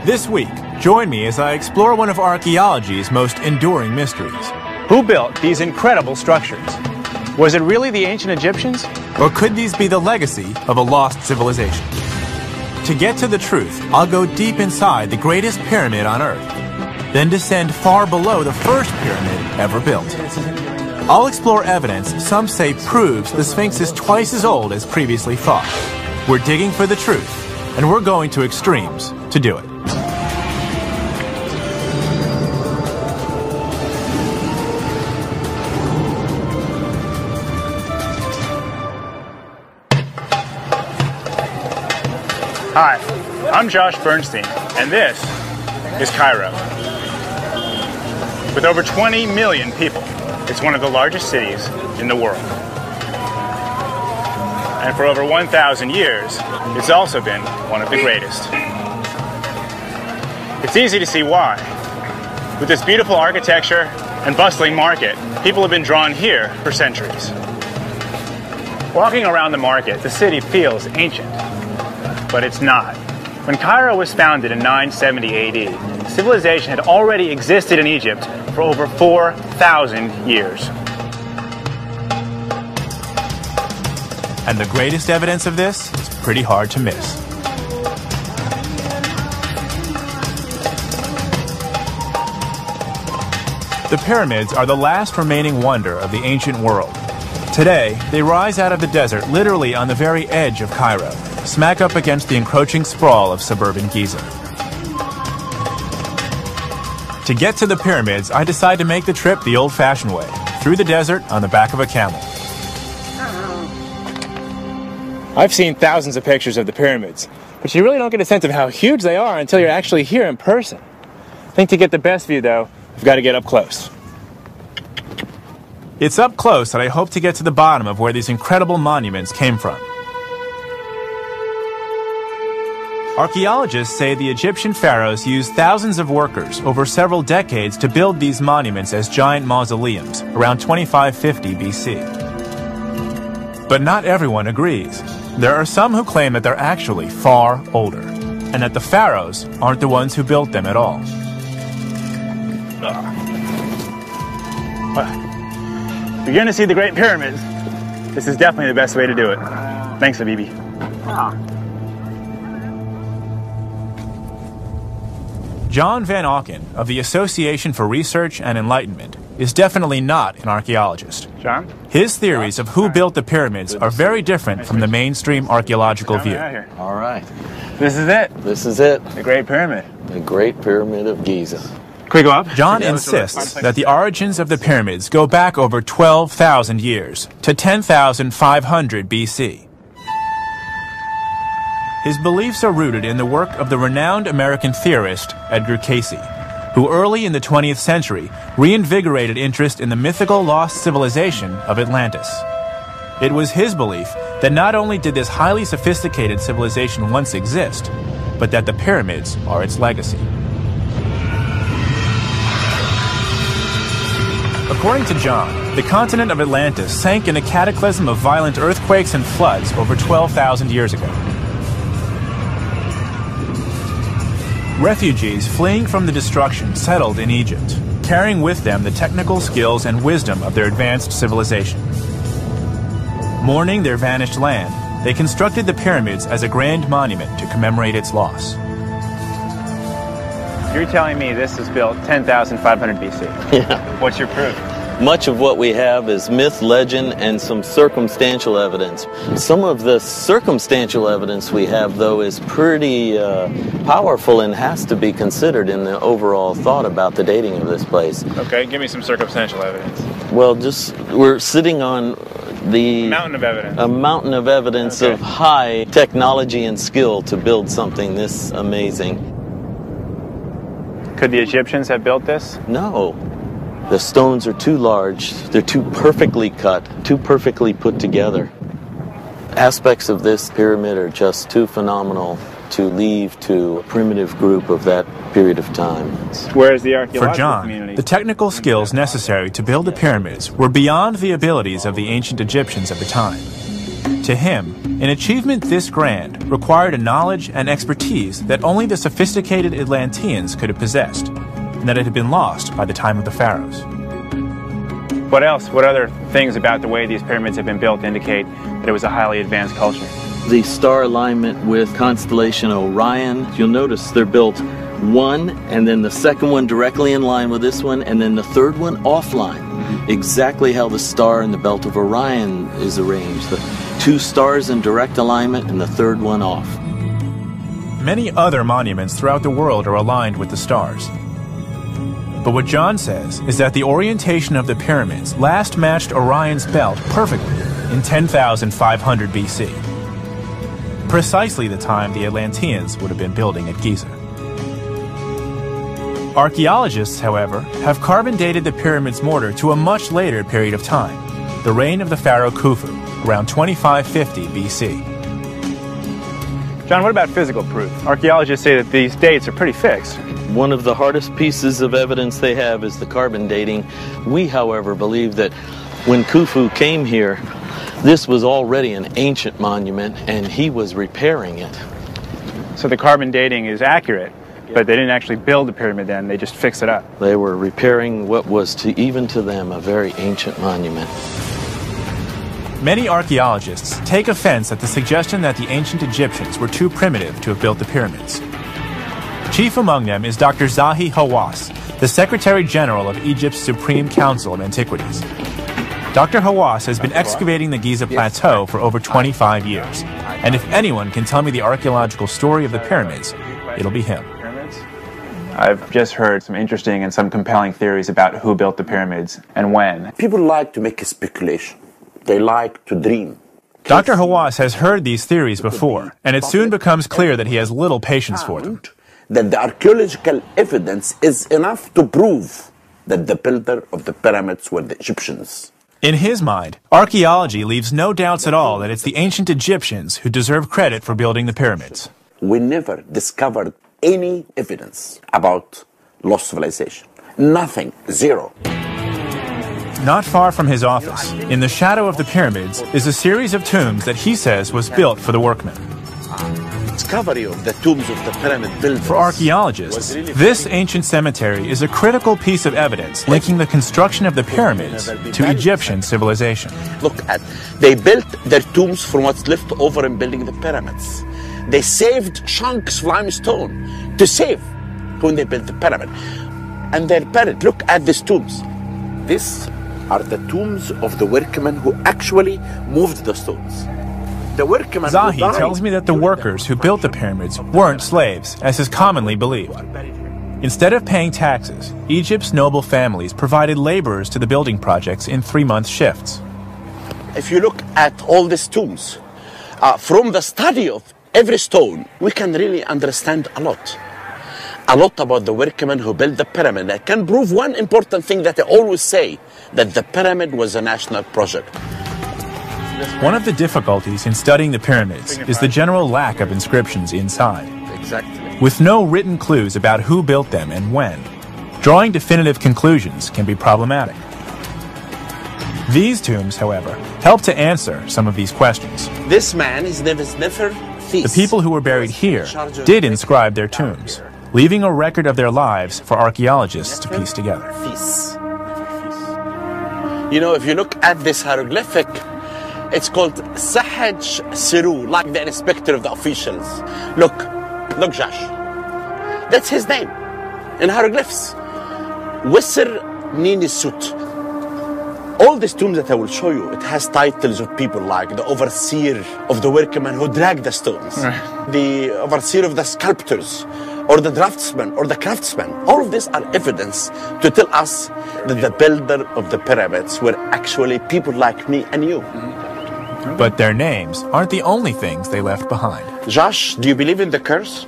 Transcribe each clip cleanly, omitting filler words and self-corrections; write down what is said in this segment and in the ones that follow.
This week, join me as I explore one of archaeology's most enduring mysteries. Who built these incredible structures? Was it really the ancient Egyptians? Or could these be the legacy of a lost civilization? To get to the truth, I'll go deep inside the greatest pyramid on Earth, then descend far below the first pyramid ever built. I'll explore evidence some say proves the Sphinx is twice as old as previously thought. We're digging for the truth, and we're going to extremes to do it. Hi, I'm Josh Bernstein, and this is Cairo. With over 20 million people, it's one of the largest cities in the world. And for over 1,000 years, it's also been one of the greatest. It's easy to see why. With this beautiful architecture and bustling market, people have been drawn here for centuries. Walking around the market, the city feels ancient. But it's not. When Cairo was founded in 970 AD, civilization had already existed in Egypt for over 4,000 years. And the greatest evidence of this is pretty hard to miss. The pyramids are the last remaining wonder of the ancient world. Today, they rise out of the desert literally on the very edge of Cairo, smack up against the encroaching sprawl of suburban Giza. To get to the pyramids, I decide to make the trip the old-fashioned way, through the desert on the back of a camel. I've seen thousands of pictures of the pyramids, but you really don't get a sense of how huge they are until you're actually here in person. I think to get the best view, though, we've got to get up close. It's up close that I hope to get to the bottom of where these incredible monuments came from. Archaeologists say the Egyptian pharaohs used thousands of workers over several decades to build these monuments as giant mausoleums around 2550 BC. But not everyone agrees. There are some who claim that they're actually far older, and that the pharaohs aren't the ones who built them at all. If you're going to see the Great Pyramids, this is definitely the best way to do it. Thanks, Habibi. John Van Auken of the Association for Research and Enlightenment is definitely not an archaeologist. John? His theories of who built the pyramids are very different from the mainstream archaeological view. All right. This is it. This is it. The Great Pyramid. The Great Pyramid of Giza. Can we go up? John insists that the origins of the pyramids go back over 12,000 years, to 10,500 BC. His beliefs are rooted in the work of the renowned American theorist Edgar Cayce, who early in the 20th century reinvigorated interest in the mythical lost civilization of Atlantis. It was his belief that not only did this highly sophisticated civilization once exist, but that the pyramids are its legacy. According to John, the continent of Atlantis sank in a cataclysm of violent earthquakes and floods over 12,000 years ago. Refugees fleeing from the destruction settled in Egypt, carrying with them the technical skills and wisdom of their advanced civilization. Mourning their vanished land, they constructed the pyramids as a grand monument to commemorate its loss. You're telling me this was built 10,500 BC? Yeah. What's your proof? Much of what we have is myth, legend, and some circumstantial evidence. Some of the circumstantial evidence we have, though, is pretty powerful and has to be considered in the overall thought about the dating of this place. Okay, give me some circumstantial evidence. Well, we're sitting on the mountain of evidence. A mountain of evidence of high technology and skill to build something this amazing. Could the Egyptians have built this? No. The stones are too large. They're too perfectly cut, too perfectly put together. Aspects of this pyramid are just too phenomenal to leave to a primitive group of that period of time. Where is the archaeological For John, community? the technical skills necessary to build the pyramids were beyond the abilities of the ancient Egyptians of the time. To him, an achievement this grand required a knowledge and expertise that only the sophisticated Atlanteans could have possessed, and that it had been lost by the time of the pharaohs. What else? What other things about the way these pyramids have been built indicate that it was a highly advanced culture? The star alignment with constellation Orion, you'll notice they're built one and then the second one directly in line with this one and then the third one offline. Exactly how the star in the belt of Orion is arranged. The two stars in direct alignment and the third one off. Many other monuments throughout the world are aligned with the stars. But what John says is that the orientation of the pyramids last matched Orion's belt perfectly in 10,500 BC. Precisely the time the Atlanteans would have been building at Giza. Archaeologists, however, have carbon dated the pyramid's mortar to a much later period of time, the reign of the pharaoh Khufu, around 2550 BC. John, what about physical proof? Archaeologists say that these dates are pretty fixed. One of the hardest pieces of evidence they have is the carbon dating. We, however, believe that when Khufu came here, this was already an ancient monument and he was repairing it. So the carbon dating is accurate, but they didn't actually build the pyramid then, they just fixed it up. They were repairing what was, even to them, a very ancient monument. Many archaeologists take offense at the suggestion that the ancient Egyptians were too primitive to have built the pyramids. Chief among them is Dr. Zahi Hawass, the Secretary General of Egypt's Supreme Council of Antiquities. Dr. Hawass has been excavating the Giza Plateau for over 25 years, and if anyone can tell me the archaeological story of the pyramids, it'll be him. I've just heard some interesting and some compelling theories about who built the pyramids and when. People like to make a speculation. They like to dream. Dr. Hawass has heard these theories before, and it soon becomes clear that he has little patience for them. That the archaeological evidence is enough to prove that the builder of the pyramids were the Egyptians. In his mind, archaeology leaves no doubts at all that it's the ancient Egyptians who deserve credit for building the pyramids. We never discovered any evidence about lost civilization. Nothing. Zero. Not far from his office, in the shadow of the pyramids, is a series of tombs that he says was built for the workmen. Discovery of the tombs of the pyramid builders. For archaeologists, this ancient cemetery is a critical piece of evidence linking the construction of the pyramids to Egyptian civilization. Look at, they built their tombs from what's left over in building the pyramids. They saved chunks of limestone to save when they built the pyramid. And they're buried. Look at these tombs. These are the tombs of the workmen who actually moved the stones. The workmen Zahi tells me that the workers who built the pyramids weren't slaves, as is commonly believed. Instead of paying taxes, Egypt's noble families provided laborers to the building projects in 3-month shifts. If you look at all these tombs, from the study of every stone, we can really understand a lot about the workmen who built the pyramid. I can prove one important thing that I always say, that the pyramid was a national project. One of the difficulties in studying the pyramids is the general lack of inscriptions inside. Exactly. With no written clues about who built them and when, drawing definitive conclusions can be problematic. These tombs, however, help to answer some of these questions. This man, his name is Nefer. The people who were buried here did inscribe their tombs, leaving a record of their lives for archaeologists to piece together. You know, if you look at this hieroglyphic, it's called Sahaj Siru, like the inspector of the officials. Look, Josh. That's his name in hieroglyphs. Wisr Ninisut. All these tombs that I will show you, it has titles of people like the overseer of the workmen who dragged the stones, the overseer of the sculptors, or the draftsman, or the craftsman. All of these are evidence to tell us that the builder of the pyramids were actually people like me and you. But their names aren't the only things they left behind. Josh, do you believe in the curse?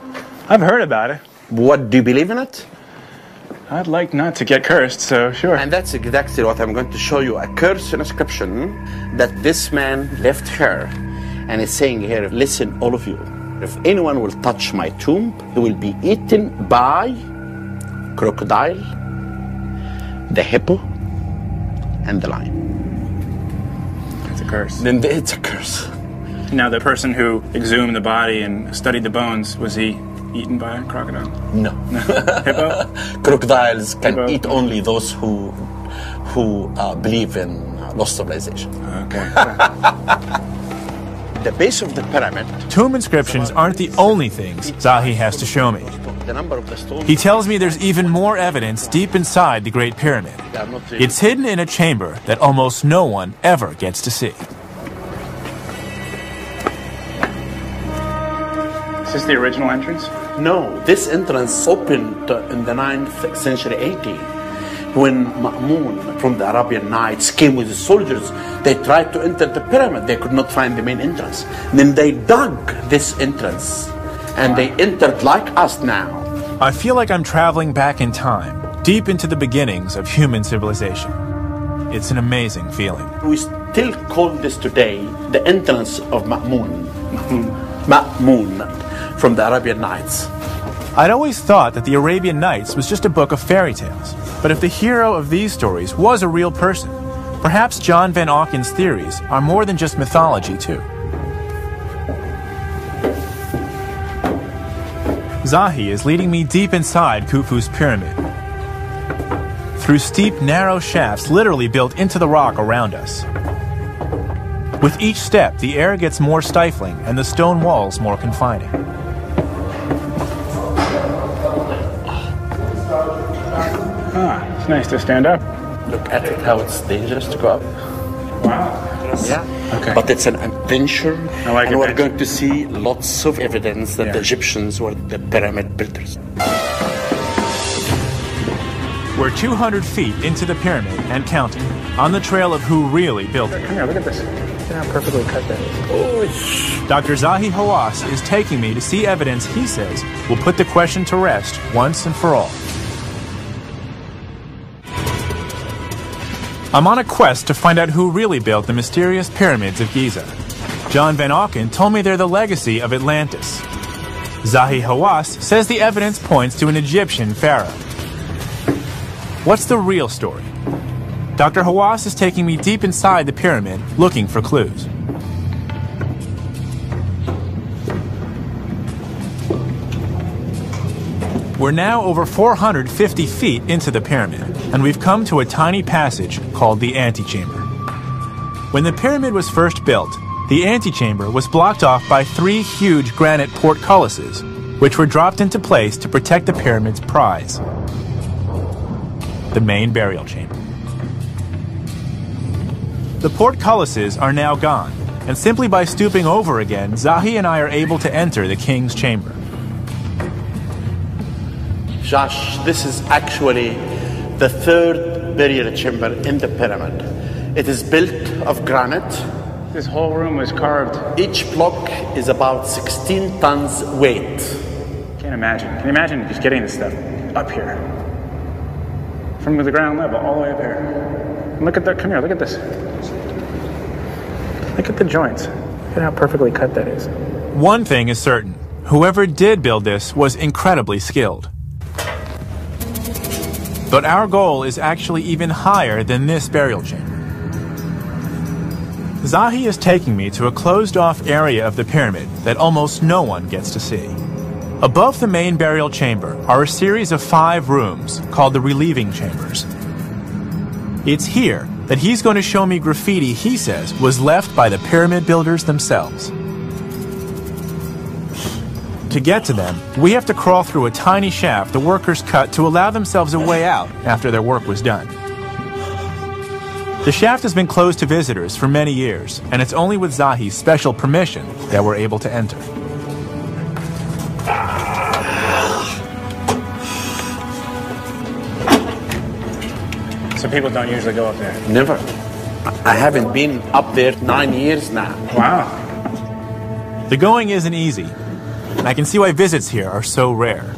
I've heard about it. What, do you believe in it? I'd like not to get cursed, so sure. And that's exactly what I'm going to show you. A curse inscription that this man left here. And it's saying here, listen, all of you. If anyone will touch my tomb, he will be eaten by crocodile, the hippo, and the lion. It's a curse. Then it's a curse. Now, the person who exhumed the body and studied the bones, was he eaten by a crocodile? No. Hippo? Crocodiles can Hippo. eat only those who believe in lost civilization. Okay. The base of the pyramid. Tomb inscriptions aren't the only things Zahi has to show me. The number of the stones. He tells me there's even more evidence deep inside the Great Pyramid. It's hidden in a chamber that almost no one ever gets to see. Is this the original entrance? No, this entrance opened in the 9th century AD. When Ma'mun from the Arabian Nights came with his soldiers, they tried to enter the pyramid. They could not find the main entrance. Then they dug this entrance and they entered like us now. I feel like I'm traveling back in time, deep into the beginnings of human civilization. It's an amazing feeling. We still call this today the entrance of Ma'mun. Ma'mun from the Arabian Nights. I'd always thought that the Arabian Nights was just a book of fairy tales. But if the hero of these stories was a real person, perhaps John Van Auken's theories are more than just mythology, too. Zahi is leading me deep inside Khufu's pyramid, through steep, narrow shafts literally built into the rock around us. With each step, the air gets more stifling and the stone walls more confining. It's nice to stand up. Look at it, how it's dangerous to go up. Wow. Yeah. Okay. But it's an adventure. I like and we're adventure. going to see lots of evidence that Yeah. the Egyptians were the pyramid builders. We're 200 feet into the pyramid and counting, on the trail of who really built it. Come here, look at this. Look at how perfectly cut that is. Dr. Zahi Hawass is taking me to see evidence he says will put the question to rest once and for all. I'm on a quest to find out who really built the mysterious pyramids of Giza. John Van Auken told me they're the legacy of Atlantis. Zahi Hawass says the evidence points to an Egyptian pharaoh. What's the real story? Dr. Hawass is taking me deep inside the pyramid, looking for clues. We're now over 450 feet into the pyramid, and we've come to a tiny passage called the antechamber. When the pyramid was first built, the antechamber was blocked off by 3 huge granite portcullises, which were dropped into place to protect the pyramid's prize, the main burial chamber. The portcullises are now gone, and simply by stooping over again, Zahi and I are able to enter the king's chamber. Josh, this is actually the 3rd burial chamber in the pyramid. It is built of granite. This whole room was carved. Each block is about 16 tons weight. Can't imagine. Can you imagine just getting this stuff up here? From the ground level all the way up here. And look at that. Come here, look at this. Look at the joints. Look at how perfectly cut that is. One thing is certain. Whoever did build this was incredibly skilled. But our goal is actually even higher than this burial chamber. Zahi is taking me to a closed-off area of the pyramid that almost no one gets to see. Above the main burial chamber are a series of 5 rooms called the relieving chambers. It's here that he's going to show me graffiti he says was left by the pyramid builders themselves. To get to them, we have to crawl through a tiny shaft the workers cut to allow themselves a way out after their work was done. The shaft has been closed to visitors for many years, and it's only with Zahi's special permission that we're able to enter. So people don't usually go up there. Never. I haven't been up there 9 years now. Wow. The going isn't easy, and I can see why visits here are so rare.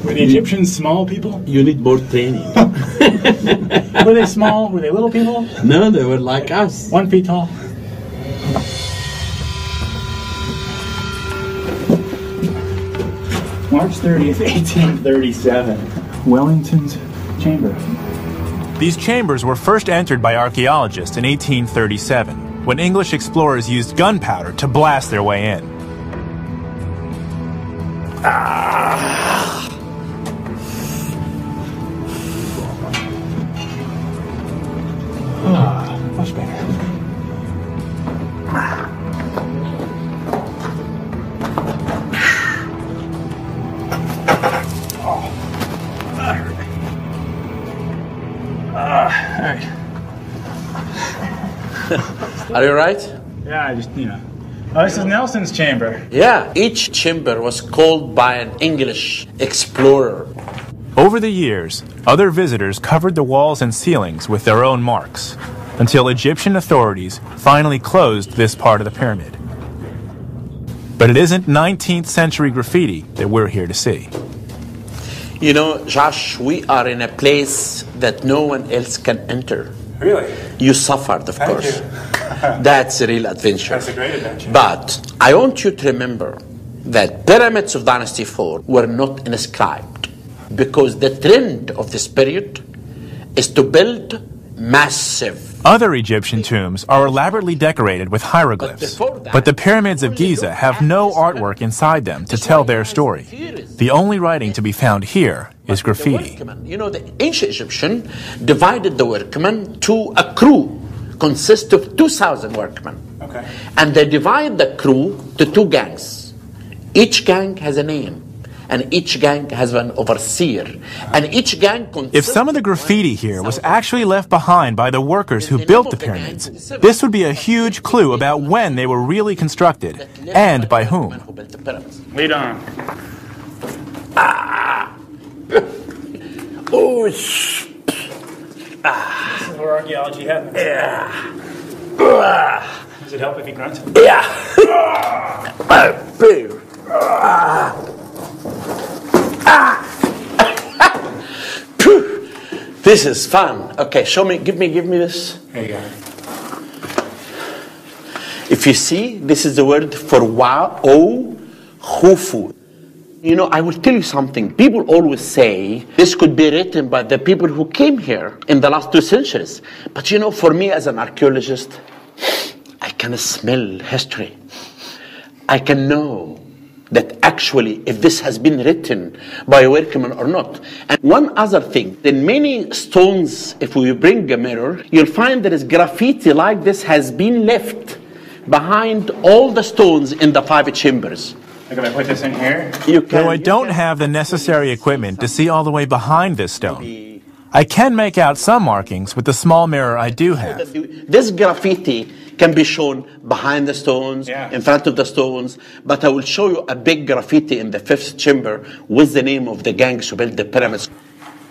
Were the Egyptians small people? You need more training. Were they small? Were they little people? No, they were like us. 1 feet tall? March 30th, 1837. Wellington's chamber. These chambers were first entered by archaeologists in 1837. when English explorers used gunpowder to blast their way in. Much better. Alright. Are you right? Yeah, I just, Oh, this is Nelson's chamber. Yeah. Each chamber was called by an English explorer. Over the years, other visitors covered the walls and ceilings with their own marks, until Egyptian authorities finally closed this part of the pyramid. But it isn't 19th century graffiti that we're here to see. You know, Josh, we are in a place that no one else can enter. Really? You suffered, of course. That's a real adventure. That's a great adventure. But I want you to remember that pyramids of Dynasty 4 were not inscribed, because the trend of this period is to build massive. Other Egyptian tombs are elaborately decorated with hieroglyphs, but the pyramids of Giza have no artwork inside them to tell their story. The only writing to be found here is graffiti. You know, the ancient Egyptian divided the workmen to a crew, consists of 2,000 workmen. Okay. And they divide the crew to 2 gangs. Each gang has a name, and each gang has an overseer, and each gang consists. If some of the graffiti here was actually left behind by the workers who built the pyramids, this would be a huge clue about when they were really constructed and by whom. Lead on. Oh, This is where archaeology happens. yeah. Does it help if you grunt? Yeah. This is fun. Okay, show me, give me this. There you go. If you see, this is the word for Khufu. You know, I will tell you something. People always say this could be written by the people who came here in the last 2 centuries. But you know, for me as an archaeologist, I can smell history. I can know that actually if this has been written by a workman or not. And one other thing, in many stones, if we bring a mirror, you'll find there is graffiti like this has been left behind all the stones in the 5 chambers. Like if I put this in here? Though I don't have the necessary equipment to see all the way behind this stone, I can make out some markings with the small mirror I do have. This graffiti can be shown behind the stones, in front of the stones, but I will show you a big graffiti in the 5th chamber with the name of the gangs who built the pyramids.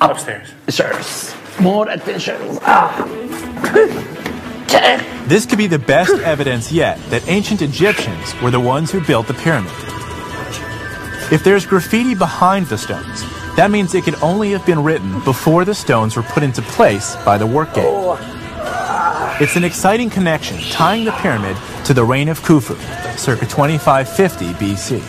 Upstairs. Upstairs. More adventures. This could be the best evidence yet that ancient Egyptians were the ones who built the pyramid. If there's graffiti behind the stones, that means it could only have been written before the stones were put into place by the work gang. It's an exciting connection tying the pyramid to the reign of Khufu, circa 2550 BC.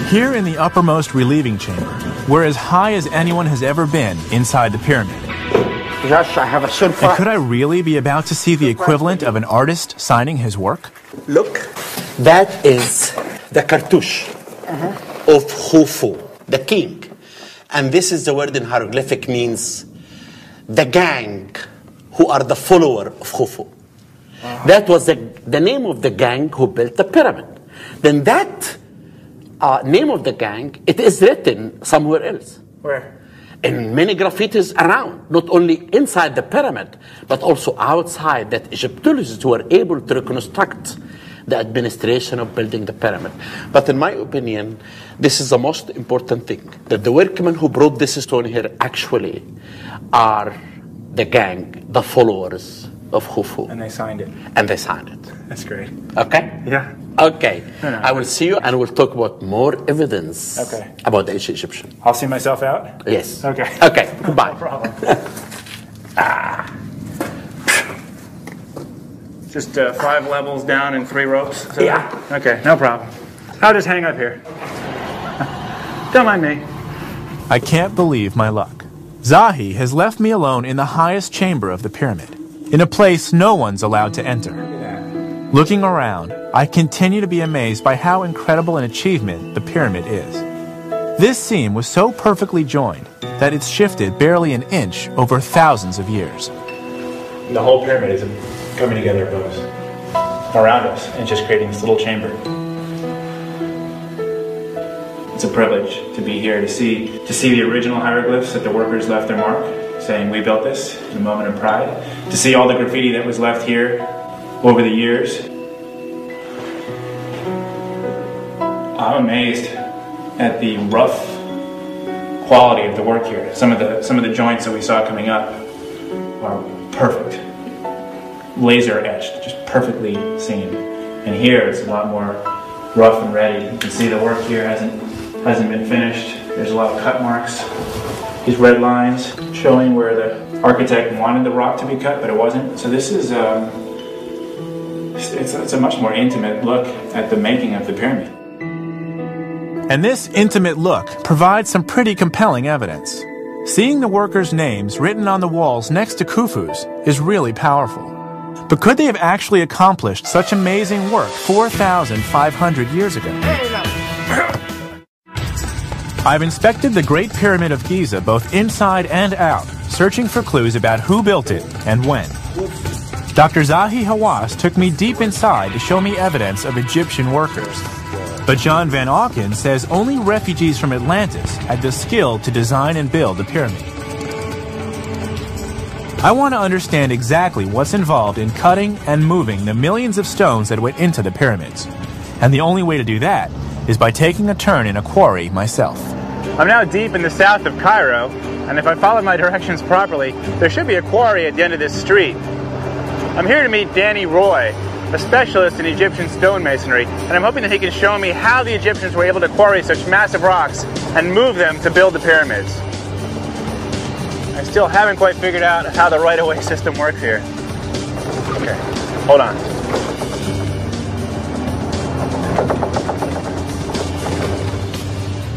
Here in the uppermost relieving chamber, we're as high as anyone has ever been inside the pyramid. Josh, I have a surprise. And could I really be about to see the equivalent of an artist signing his work? Look, that is the cartouche of Khufu, the king. And this is the word in hieroglyphic means the gang who are the follower of Khufu. That was the name of the gang who built the pyramid. Then that name of the gang, it is written somewhere else. Where? In many graffitis around, not only inside the pyramid, but also outside, that Egyptologists were able to reconstruct the administration of building the pyramid. But in my opinion, this is the most important thing, that the workmen who brought this stone here actually are the gang, the followers of Khufu. And they signed it. And they signed it. That's great. Okay? Yeah. Okay. No. I will see you and we'll talk about more evidence about the ancient Egyptian. I'll see myself out? Yes. Okay. Okay. Goodbye. No problem. Just 5 levels down and 3 ropes? So okay, no problem. I'll just hang up here. Don't mind me. I can't believe my luck. Zahi has left me alone in the highest chamber of the pyramid. in a place no one's allowed to enter. Looking around, I continue to be amazed by how incredible an achievement the pyramid is. This seam was so perfectly joined that it's shifted barely an inch over thousands of years. The whole pyramid is coming together above us, around us, and just creating this little chamber. It's a privilege to be here to see the original hieroglyphs that the workers left their mark, saying we built this in a moment of pride, to see all the graffiti that was left here over the years. I'm amazed at the rough quality of the work here. Some of the joints that we saw coming up are perfect, laser etched, just perfectly seen. And here it's a lot more rough and ready. You can see the work here hasn't been finished. There's a lot of cut marks. These red lines showing where the architect wanted the rock to be cut, but it wasn't. So this is it's a much more intimate look at the making of the pyramid. And this intimate look provides some pretty compelling evidence. Seeing the workers' names written on the walls next to Khufu's is really powerful. But could they have actually accomplished such amazing work 4,500 years ago? I've inspected the Great Pyramid of Giza both inside and out, searching for clues about who built it and when. Dr. Zahi Hawass took me deep inside to show me evidence of Egyptian workers. But John Van Auken says only refugees from Atlantis had the skill to design and build the pyramid. I want to understand exactly what's involved in cutting and moving the millions of stones that went into the pyramids. And the only way to do that is by taking a turn in a quarry myself. I'm now deep in the south of Cairo, and if I follow my directions properly, there should be a quarry at the end of this street. I'm here to meet Danny Roy, a specialist in Egyptian stonemasonry, and I'm hoping that he can show me how the Egyptians were able to quarry such massive rocks and move them to build the pyramids. I still haven't quite figured out how the right-of-way system works here. Okay, hold on.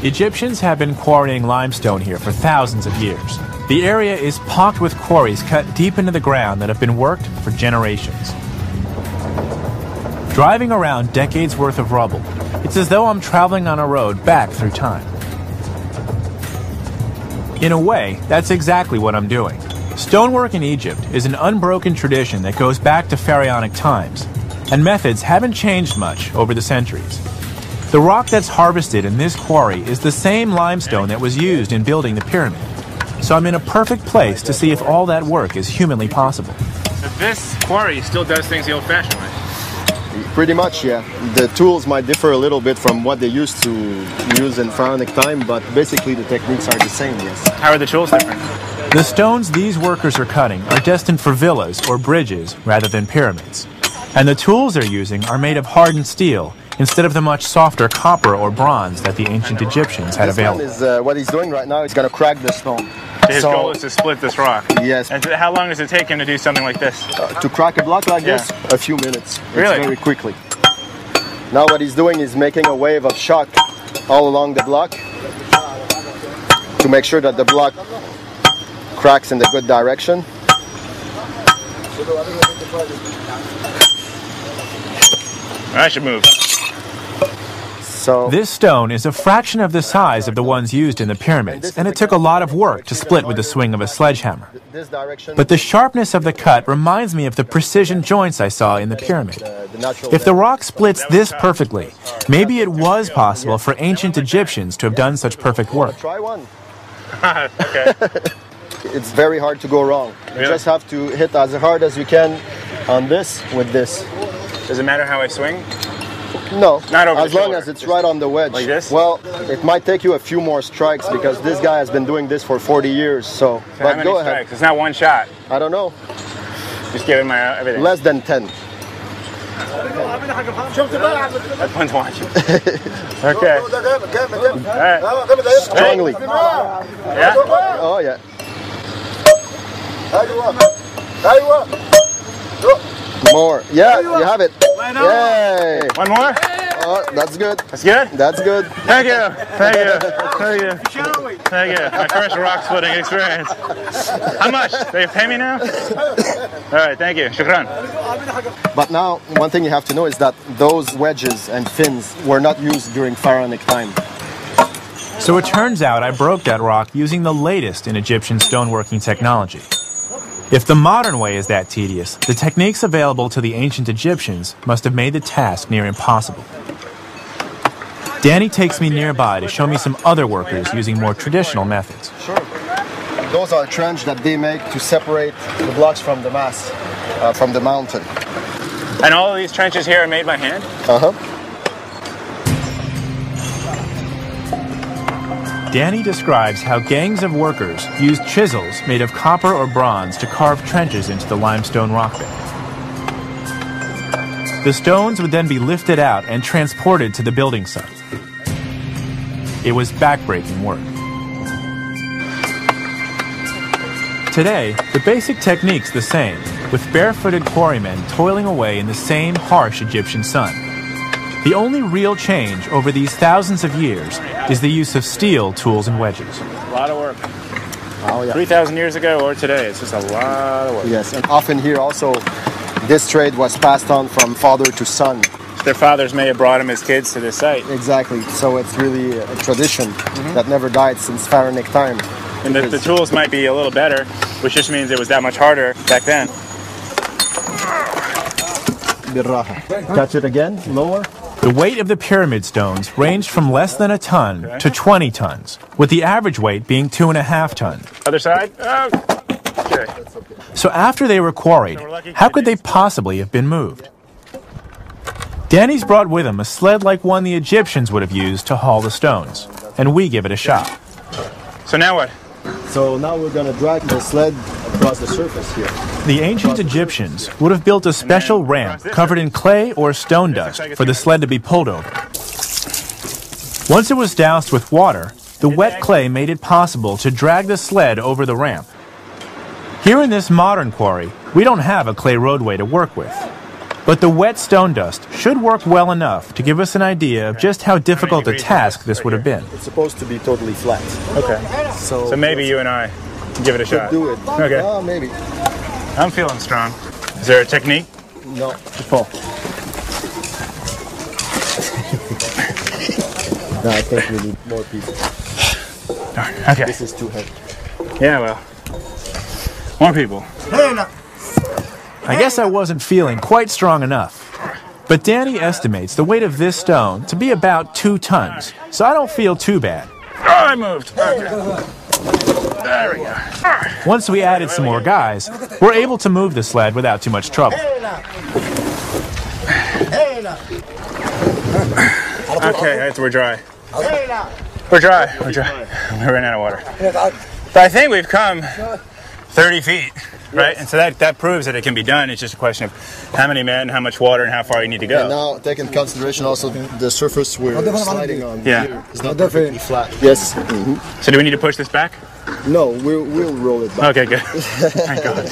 Egyptians have been quarrying limestone here for thousands of years. The area is pocked with quarries cut deep into the ground that have been worked for generations. Driving around decades worth of rubble, it's as though I'm traveling on a road back through time. In a way, that's exactly what I'm doing. Stonework in Egypt is an unbroken tradition that goes back to pharaonic times, and methods haven't changed much over the centuries. The rock that's harvested in this quarry is the same limestone that was used in building the pyramid, so I'm in a perfect place to see if all that work is humanly possible. So this quarry still does things the old-fashioned way? Pretty much, yeah. The tools might differ a little bit from what they used to use in pharaonic time, but basically the techniques are the same, yes. How are the tools different? The stones these workers are cutting are destined for villas or bridges rather than pyramids. And the tools they're using are made of hardened steel instead of the much softer copper or bronze that the ancient Egyptians had available. This one is what he's doing right now. He's going to crack the stone. His goal is to split this rock? Yes. And how long does it take him to do something like this? To crack a block like this? A few minutes. Really? It's very quickly. Now what he's doing is making a wave of shock all along the block to make sure that the block cracks in the good direction. I should move. So this stone is a fraction of the size of the ones used in the pyramids, and it took a lot of work to split with the swing of a sledgehammer. But the sharpness of the cut reminds me of the precision joints I saw in the pyramid. If the rock splits this perfectly, maybe it was possible for ancient Egyptians to have done such perfect work. Try one. Okay. It's very hard to go wrong. You just have to hit as hard as you can on this with this. Does it matter how I swing? No, not over as the long shoulder. as it's right on the wedge. Like this? Well, it might take you a few more strikes because this guy has been doing this for 40 years. So how but many go strikes? ahead. It's not one shot. I don't know. Just give it my everything. Less than 10. That's fun to watch. Okay. All right. Strongly. Yeah? Oh yeah. More. Yeah, you have it. Yay. One more? Oh, that's good. That's good? That's good. Thank you. Thank you. Thank you. Thank you. My first rock splitting experience. How much? They pay me now? All right, thank you. Shukran. But now, one thing you have to know is that those wedges and fins were not used during pharaonic time. So it turns out I broke that rock using the latest in Egyptian stoneworking technology. If the modern way is that tedious, the techniques available to the ancient Egyptians must have made the task near impossible. Danny takes me nearby to show me some other workers using more traditional methods. Sure. Those are trenches that they make to separate the blocks from the mass, from the mountain. And all of these trenches here are made by hand? Uh-huh. Danny describes how gangs of workers used chisels made of copper or bronze to carve trenches into the limestone rockbed. The stones would then be lifted out and transported to the building site. It was backbreaking work. Today, the basic technique's the same, with barefooted quarrymen toiling away in the same harsh Egyptian sun. The only real change over these thousands of years is the use of steel tools and wedges. A lot of work. Oh, yeah. 3,000 years ago or today, it's just a lot of work. Yes, and often here also, this trade was passed on from father to son. Their fathers may have brought them as kids to this site. Exactly, so it's really a tradition that never died since pharaonic time. And the tools might be a little better, which just means it was that much harder back then. Touch it again, lower. The weight of the pyramid stones ranged from less than a ton to 20 tons, with the average weight being 2.5 tons. Other side? Oh. Okay. So after they were quarried, how could they possibly have been moved? Danny's brought with him a sled like one the Egyptians would have used to haul the stones, and we give it a shot. So now what? So now we're going to drag the sled across the surface here. The ancient Egyptians would have built a special ramp covered in clay or stone dust for the sled to be pulled over. Once it was doused with water, the wet clay made it possible to drag the sled over the ramp. Here in this modern quarry, we don't have a clay roadway to work with. But the wet stone dust should work well enough to give us an idea of just how difficult a task this would have been. It's supposed to be totally flat. Okay. So maybe you and I can give it a shot. Do it. Okay. Maybe. I'm feeling strong. Is there a technique? No. Just pull. No, I think we need more people. Darn. Okay. This is too heavy. Yeah, well. More people. I guess I wasn't feeling quite strong enough. But Danny estimates the weight of this stone to be about 2 tons, so I don't feel too bad. Oh, I moved. Okay. There we go. Once we added some more guys, we're able to move the sled without too much trouble. Okay, we're dry. We're dry. We're dry. We ran out of water. But I think we've come 30 feet, right? And so that proves that it can be done. It's just a question of how many men, how much water, and how far you need to go. And now, take into consideration also the surface we're sliding on here. It's not perfectly flat. Yes. Mm-hmm. So do we need to push this back? No, we'll roll it back. Okay, good. Thank God.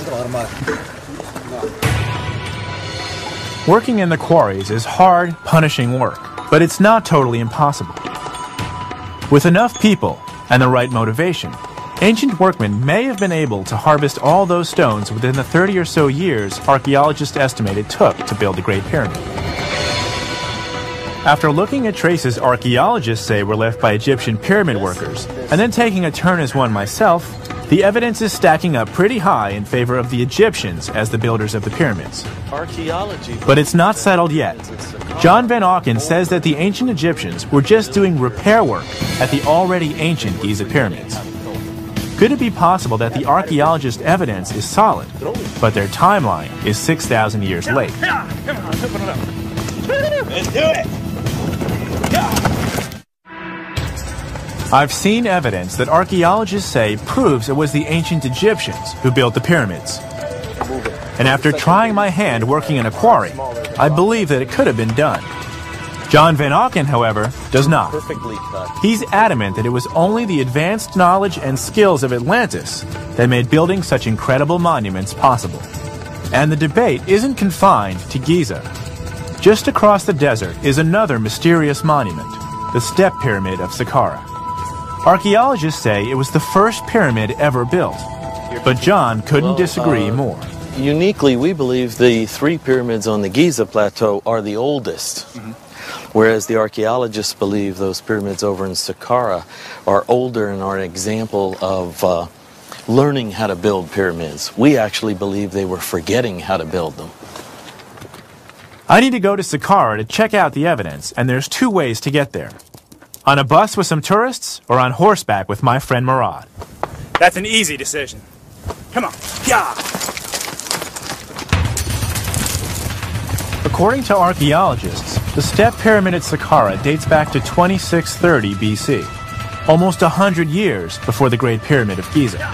Working in the quarries is hard, punishing work, but it's not totally impossible. With enough people and the right motivation, ancient workmen may have been able to harvest all those stones within the 30 or so years archaeologists estimate it took to build the Great Pyramid. After looking at traces archaeologists say were left by Egyptian pyramid workers, and then taking a turn as one myself, the evidence is stacking up pretty high in favor of the Egyptians as the builders of the pyramids. Archaeology. But it's not settled yet. John Van Auken says that the ancient Egyptians were just doing repair work at the already ancient Giza pyramids. Could it be possible that the archaeologist evidence is solid, but their timeline is 6,000 years late? Come on, open it up. Let's do it. I've seen evidence that archaeologists say proves it was the ancient Egyptians who built the pyramids. And after trying my hand working in a quarry, I believe that it could have been done. John Van Auken, however, does not. Perfectly cut. He's adamant that it was only the advanced knowledge and skills of Atlantis that made building such incredible monuments possible. And the debate isn't confined to Giza. Just across the desert is another mysterious monument, the Step Pyramid of Saqqara. Archaeologists say it was the first pyramid ever built, but John couldn't disagree more. Uniquely, we believe the three pyramids on the Giza Plateau are the oldest, whereas the archaeologists believe those pyramids over in Saqqara are older and are an example of learning how to build pyramids. We actually believe they were forgetting how to build them. I need to go to Saqqara to check out the evidence, and there's two ways to get there. On a bus with some tourists, or on horseback with my friend Murad. That's an easy decision. Come on. Yeah. According to archaeologists, the Step Pyramid at Saqqara dates back to 2630 BC, almost 100 years before the Great Pyramid of Giza.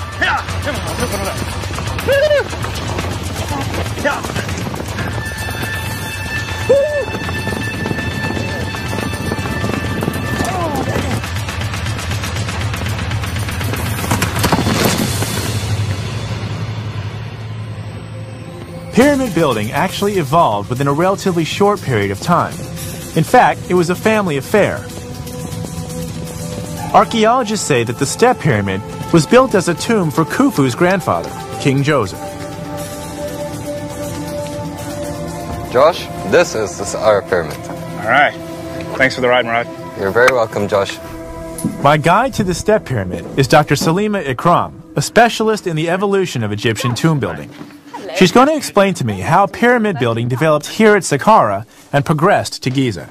Pyramid building actually evolved within a relatively short period of time. In fact, it was a family affair. Archaeologists say that the Step Pyramid was built as a tomb for Khufu's grandfather, King Joseph. Josh, this is our pyramid. All right. Thanks for the ride, Murad. You're very welcome, Josh. My guide to the Step Pyramid is Dr. Salima Ikram, a specialist in the evolution of Egyptian tomb building. She's going to explain to me how pyramid building developed here at Saqqara and progressed to Giza.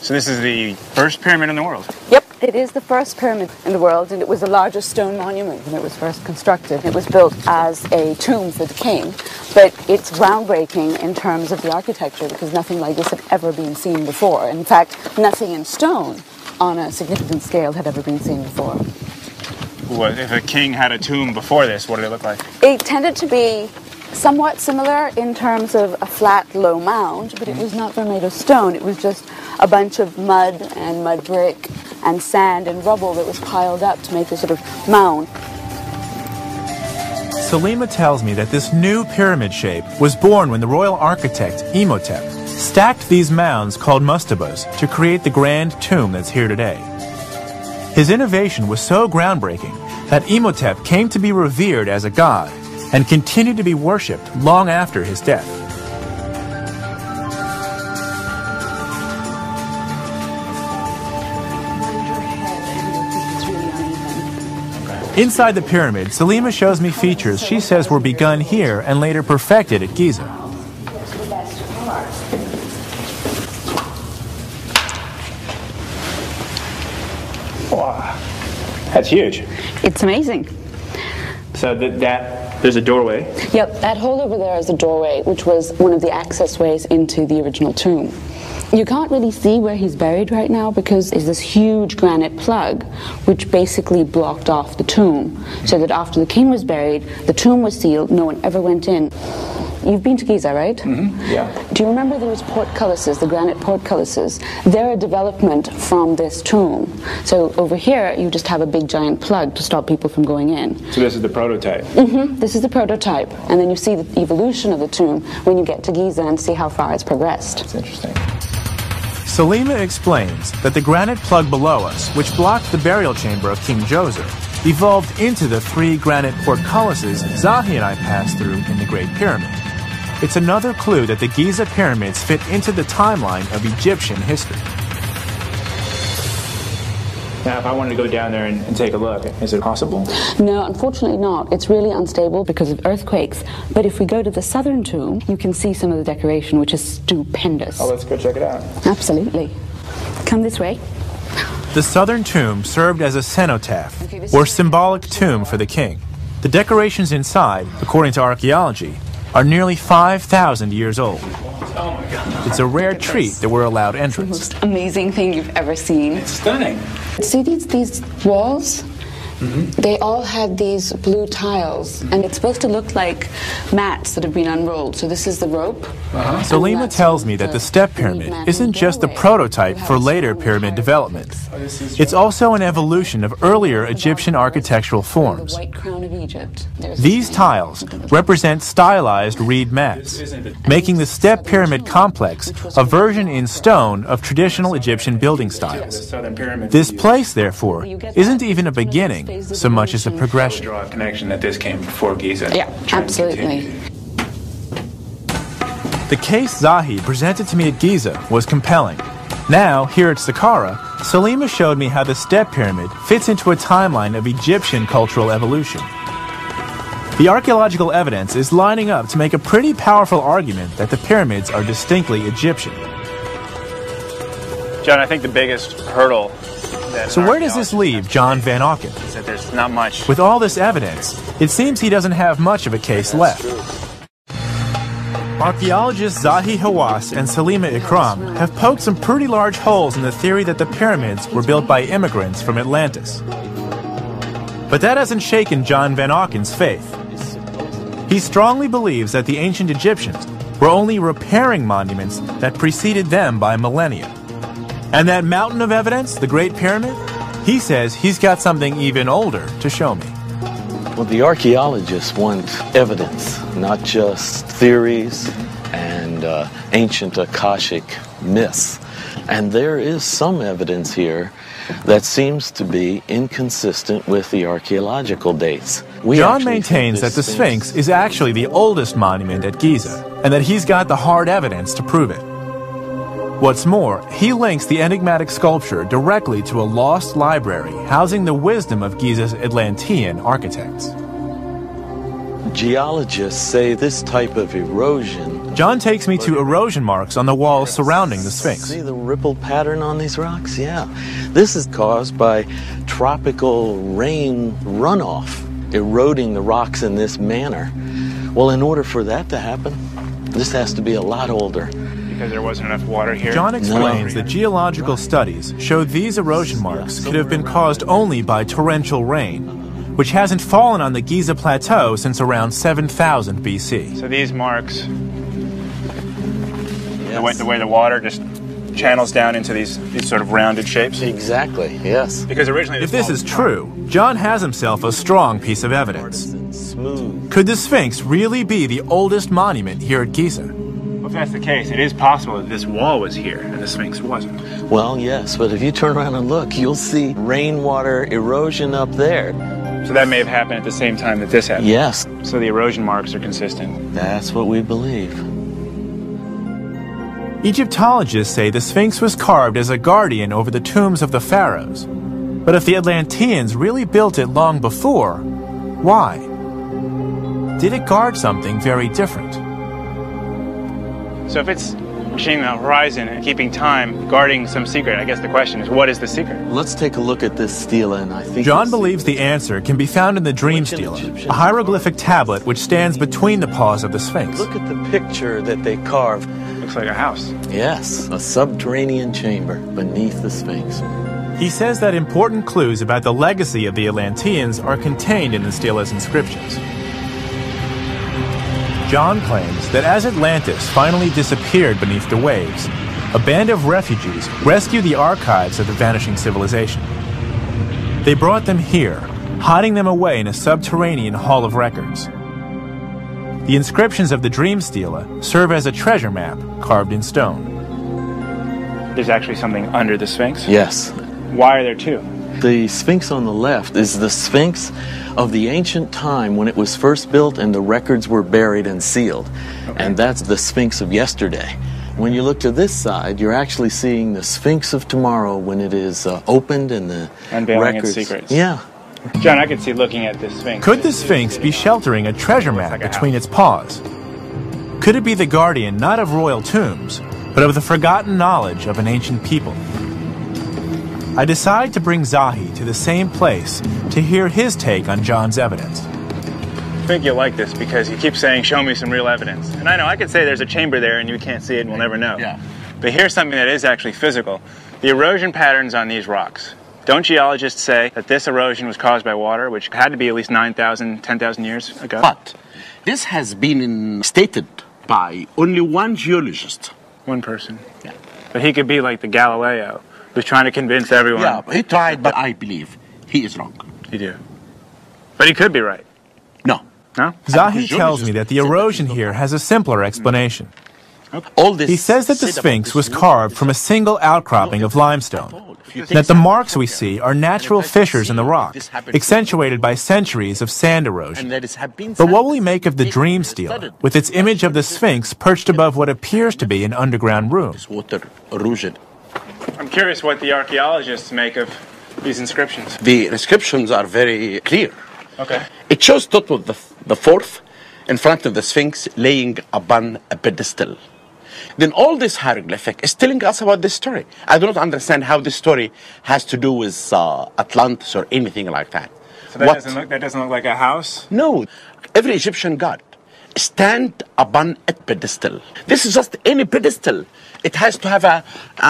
So this is the first pyramid in the world? Yep, it is the first pyramid in the world, and it was the largest stone monument when it was first constructed. It was built as a tomb for the king, but it's groundbreaking in terms of the architecture because nothing like this had ever been seen before. In fact, nothing in stone on a significant scale had ever been seen before. What, if a king had a tomb before this, what did it look like? It tended to be somewhat similar in terms of a flat, low mound, but it was not made of stone. It was just a bunch of mud and mud brick and sand and rubble that was piled up to make a sort of mound. Salima tells me that this new pyramid shape was born when the royal architect, Imhotep, stacked these mounds called mastabas to create the grand tomb that's here today. His innovation was so groundbreaking that Imhotep came to be revered as a god and continued to be worshipped long after his death. Inside the pyramid, Salima shows me features she says were begun here and later perfected at Giza. Wow, that's huge. It's amazing. So there's a doorway. Yep, that hole over there is a doorway, which was one of the access ways into the original tomb. You can't really see where he's buried right now because there's this huge granite plug which basically blocked off the tomb, so that after the king was buried, the tomb was sealed, no one ever went in. You've been to Giza, right? Mm-hmm. Yeah. Do you remember those portcullises, the granite portcullises? They're a development from this tomb. So over here, you just have a big giant plug to stop people from going in. So this is the prototype? Mm-hmm. This is the prototype. And then you see the evolution of the tomb when you get to Giza and see how far it's progressed. That's interesting. Salima explains that the granite plug below us, which blocked the burial chamber of King Joseph, evolved into the three granite portcullises Zahi and I passed through in the Great Pyramid. It's another clue that the Giza pyramids fit into the timeline of Egyptian history. Now, if I wanted to go down there and take a look, is it possible? No, unfortunately not. It's really unstable because of earthquakes. But if we go to the southern tomb, you can see some of the decoration, which is stupendous. Oh, let's go check it out. Absolutely. Come this way. The southern tomb served as a cenotaph, or symbolic tomb for the king. The decorations inside, according to archaeology, are nearly 5,000 years old. Oh my God. It's a rare treat that we're allowed entrance. Most amazing thing you've ever seen. It's stunning. See these walls? They all had these blue tiles, and it's supposed to look like mats that have been unrolled. So this is the rope. Salima tells me that the step pyramid isn't just the prototype for later pyramid development. It's also an evolution of earlier Egyptian architectural forms. These tiles represent stylized reed mats, making the step pyramid complex a version in stone of traditional Egyptian building styles. This place, therefore, isn't even a beginning so much as a progression. Draw a connection that this came before Giza. Yeah, absolutely. The case Zahi presented to me at Giza was compelling. Now, here at Saqqara, Salima showed me how the step pyramid fits into a timeline of Egyptian cultural evolution. The archaeological evidence is lining up to make a pretty powerful argument that the pyramids are distinctly Egyptian. John, I think the biggest hurdle So where does this leave John Van Auken? is that there's not much. With all this evidence, it seems he doesn't have much of a case left. Archaeologists Zahi Hawass and Salima Ikram have poked some pretty large holes in the theory that the pyramids were built by immigrants from Atlantis. But that hasn't shaken John Van Auken's faith. He strongly believes that the ancient Egyptians were only repairing monuments that preceded them by millennia. And that mountain of evidence, the Great Pyramid, he says he's got something even older to show me. Well, the archaeologists want evidence, not just theories and ancient Akashic myths. And there is some evidence here that seems to be inconsistent with the archaeological dates. John maintains that the Sphinx is actually the oldest monument at Giza, and that he's got the hard evidence to prove it. What's more, he links the enigmatic sculpture directly to a lost library housing the wisdom of Giza's Atlantean architects. Geologists say this type of erosion... John takes me to erosion marks on the walls surrounding the Sphinx. See the ripple pattern on these rocks? Yeah. This is caused by tropical rain runoff eroding the rocks in this manner. Well, in order for that to happen, this has to be a lot older. Because there wasn't enough water here. John explains that geological studies show these erosion marks could have been caused only by torrential rain, which hasn't fallen on the Giza Plateau since around 7000 BC. So these marks, the way the water just channels down into these sort of rounded shapes? Exactly, yes. Because originally... If this is true, John has himself a strong piece of evidence. Could the Sphinx really be the oldest monument here at Giza? If that's the case, it is possible that this wall was here and the Sphinx wasn't. Well, yes, but if you turn around and look, you'll see rainwater erosion up there. So that may have happened at the same time that this happened? Yes. So the erosion marks are consistent? That's what we believe. Egyptologists say the Sphinx was carved as a guardian over the tombs of the pharaohs. But if the Atlanteans really built it long before, why? Did it guard something very different? So if it's machine the horizon and keeping time, guarding some secret, I guess the question is, what is the secret? Let's take a look at this stela, and I think... John believes the answer can be found in the Dream Stela, a hieroglyphic tablet which stands between the paws of the Sphinx. Look at the picture that they carved. Looks like a house. Yes, a subterranean chamber beneath the Sphinx. He says that important clues about the legacy of the Atlanteans are contained in the stela's inscriptions. John claims that as Atlantis finally disappeared beneath the waves, a band of refugees rescued the archives of the vanishing civilization. They brought them here, hiding them away in a subterranean hall of records. The inscriptions of the Dream Stela serve as a treasure map carved in stone. There's actually something under the Sphinx? Yes. Why are there two? The Sphinx on the left is the Sphinx of the ancient time when it was first built and the records were buried and sealed. Okay. And that's the Sphinx of yesterday. When you look to this side, you're actually seeing the Sphinx of tomorrow when it is opened and the unveiling records. Its secrets. Yeah. John, I could see looking at this Sphinx. Could the Sphinx be sheltering a treasure map between its paws? Could it be the guardian not of royal tombs, but of the forgotten knowledge of an ancient people? I decide to bring Zahi to the same place to hear his take on John's evidence. I think you'll like this because he keeps saying, show me some real evidence. And I know, I could say there's a chamber there and you can't see it and we'll never know. Yeah. But here's something that is actually physical. The erosion patterns on these rocks. Don't geologists say that this erosion was caused by water, which had to be at least 9,000, 10,000 years ago? But this has been stated by only one geologist. One person. Yeah. But he could be like the Galileo, who's trying to convince everyone. Yeah, he tried, but I believe he is wrong. You do. But he could be right. No. No? Zahi tells me that the erosion here has a simpler explanation. All this He says that the Sphinx was carved from a single outcropping of limestone, that the marks we see are natural fissures in the rock, accentuated by centuries of sand erosion. But what will we make of the dream stele, with its image of the Sphinx perched above what appears to be an underground room? water erosion. I'm curious what the archaeologists make of these inscriptions. The inscriptions are very clear. Okay. It shows Thutmose the fourth in front of the Sphinx laying upon a pedestal. Then all this hieroglyphic is telling us about this story. I do not understand how this story has to do with Atlantis or anything like that. So that doesn't look like a house? No. Every Egyptian god stand upon a pedestal. This is just any pedestal. It has to have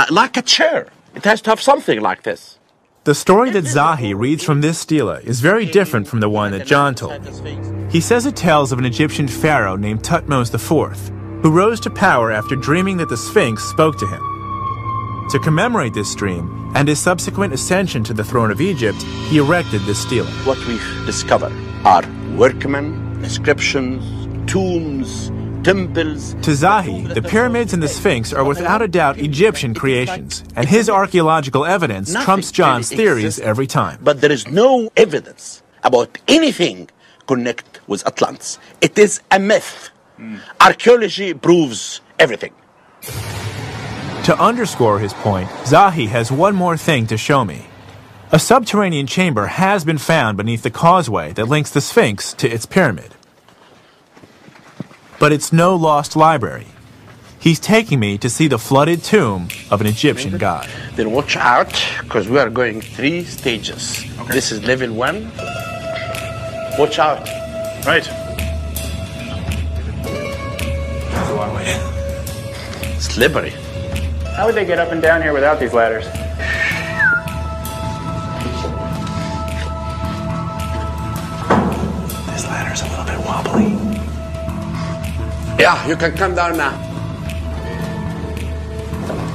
like a chair. It has to have something like this. The story that Zahi reads from this stela is very different from the one that John told me. He says it tells of an Egyptian pharaoh named Thutmose IV, who rose to power after dreaming that the Sphinx spoke to him. To commemorate this dream and his subsequent ascension to the throne of Egypt, he erected this stela. What we've discovered are workmen, inscriptions, tombs, temples. To Zahi, the pyramids and the Sphinx are without a doubt Egyptian creations, and his archaeological evidence trumps John's theories every time. But there is no evidence about anything connect with Atlantis. It is a myth. Archaeology proves everything. To underscore his point, Zahi has one more thing to show me. A subterranean chamber has been found beneath the causeway that links the Sphinx to its pyramid. But it's no lost library. He's taking me to see the flooded tomb of an Egyptian god. Then watch out, because we are going 3 stages. Okay. This is level 1. Watch out. Right. Slippery. How would they get up and down here without these ladders? This ladder's a little bit wobbly. Yeah, you can come down now.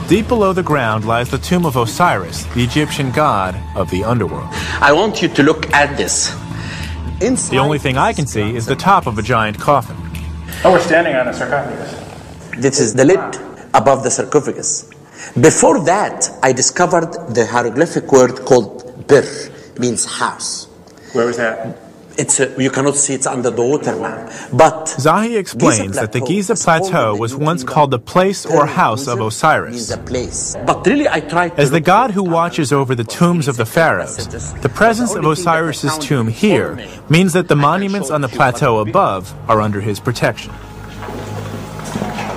Deep below the ground lies the tomb of Osiris, the Egyptian god of the underworld. I want you to look at this. Inside The only thing I can see is the top of a giant coffin. Oh, we're standing on a sarcophagus. This is the lid above the sarcophagus. Before that, I discovered the hieroglyphic word called Bir, means house. Where was that? You cannot see it's under the water now. But Zahi explains that the Giza Plateau was once called the place or house of Osiris. But really, I tried As the god who watches over the tombs of the pharaohs, the presence of Osiris's tomb here means that the monuments on the plateau above are under his protection.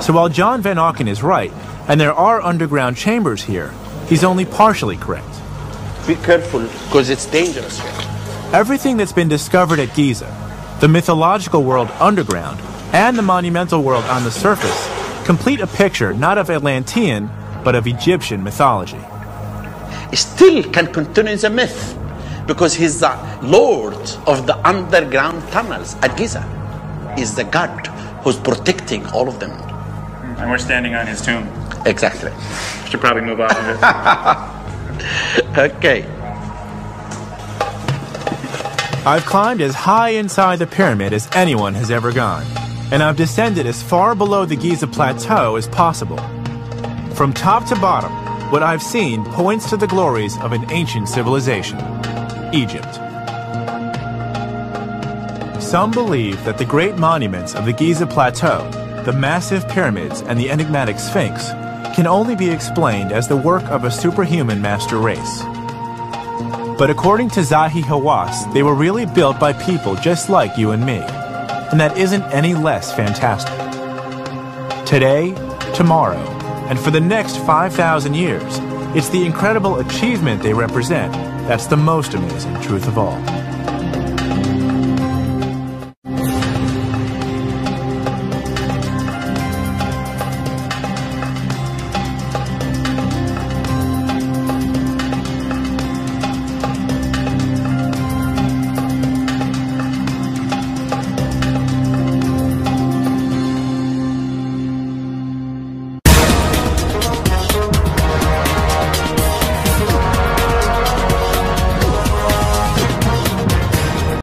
So while John Van Auken is right, and there are underground chambers here, he's only partially correct. Be careful, because it's dangerous here. Everything that's been discovered at Giza, the mythological world underground, and the monumental world on the surface, complete a picture not of Atlantean, but of Egyptian mythology. Still can continue the myth, because he's the lord of the underground tunnels at Giza. He's the god who's protecting all of them. And we're standing on his tomb. Exactly. Should probably move off of it. Okay. I've climbed as high inside the pyramid as anyone has ever gone, and I've descended as far below the Giza Plateau as possible. From top to bottom, what I've seen points to the glories of an ancient civilization, Egypt. Some believe that the great monuments of the Giza Plateau, the massive pyramids and the enigmatic Sphinx, can only be explained as the work of a superhuman master race. But according to Zahi Hawass, they were really built by people just like you and me. And that isn't any less fantastic. Today, tomorrow, and for the next 5,000 years, it's the incredible achievement they represent that's the most amazing truth of all.